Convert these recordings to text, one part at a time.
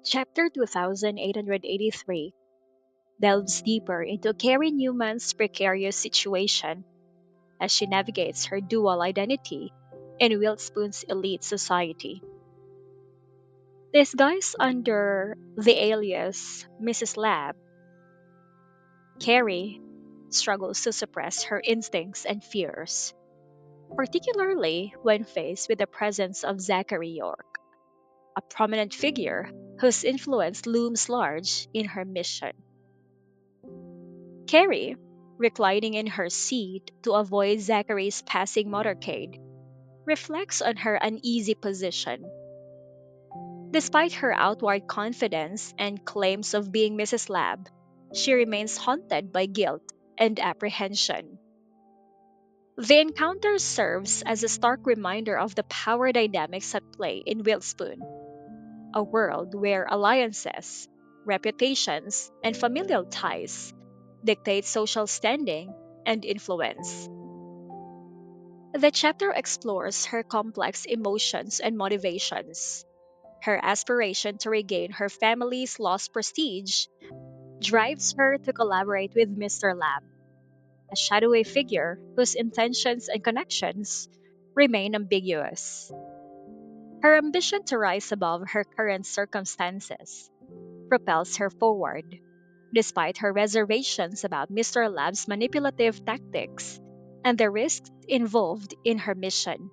Chapter 2883 delves deeper into Carrie Newman's precarious situation as she navigates her dual identity in Wilspoon's elite society. Disguised under the alias Mrs. Lab, Carrie struggles to suppress her instincts and fears, particularly when faced with the presence of Zachary York, a prominent figure whose influence looms large in her mission. Carrie, reclining in her seat to avoid Zachary's passing motorcade, reflects on her uneasy position. Despite her outward confidence and claims of being Mrs. Lab, she remains haunted by guilt and apprehension. The encounter serves as a stark reminder of the power dynamics at play in Wilspoon, a world where alliances, reputations, and familial ties dictate social standing and influence. The chapter explores her complex emotions and motivations. Her aspiration to regain her family's lost prestige drives her to collaborate with Mr. Lab, a shadowy figure whose intentions and connections remain ambiguous. Her ambition to rise above her current circumstances propels her forward, despite her reservations about Mr. Lab's manipulative tactics and the risks involved in her mission.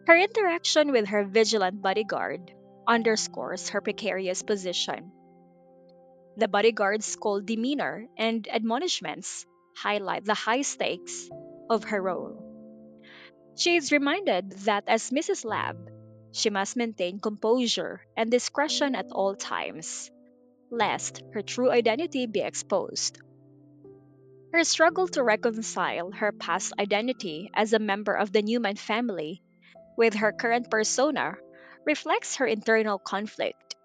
Her interaction with her vigilant bodyguard underscores her precarious position. The bodyguard's cold demeanor and admonishments highlight the high stakes of her role. She is reminded that as Mrs. Lab, she must maintain composure and discretion at all times, lest her true identity be exposed. Her struggle to reconcile her past identity as a member of the Newman family with her current persona reflects her internal conflict.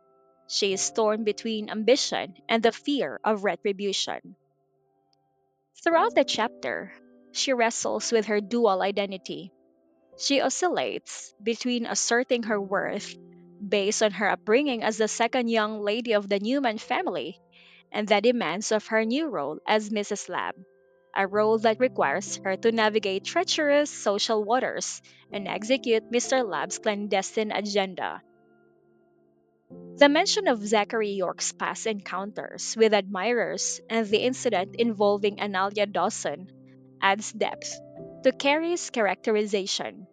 She is torn between ambition and the fear of retribution. Throughout the chapter, she wrestles with her dual identity. She oscillates between asserting her worth based on her upbringing as the second young lady of the Newman family and the demands of her new role as Mrs. Lab, a role that requires her to navigate treacherous social waters and execute Mr. Lab's clandestine agenda. The mention of Zachary York's past encounters with admirers and the incident involving Analia Dawson adds depth to Carrie's characterization.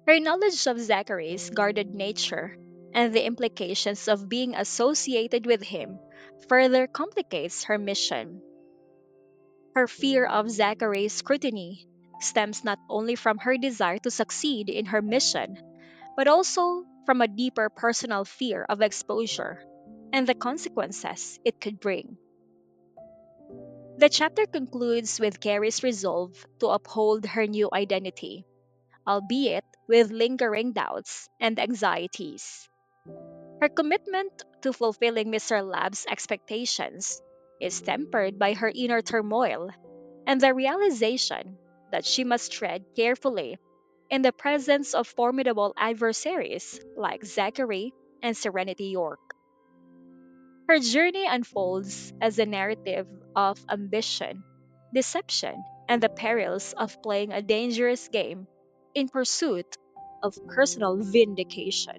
Her knowledge of Zachary's guarded nature and the implications of being associated with him further complicates her mission. Her fear of Zachary's scrutiny stems not only from her desire to succeed in her mission, but also from a deeper personal fear of exposure and the consequences it could bring. The chapter concludes with Carrie's resolve to uphold her new identity, albeit with lingering doubts and anxieties. Her commitment to fulfilling Mr. Lab's expectations is tempered by her inner turmoil and the realization that she must tread carefully in the presence of formidable adversaries like Zachary and Serenity York. Her journey unfolds as a narrative of ambition, deception, and the perils of playing a dangerous game in pursuit of personal vindication.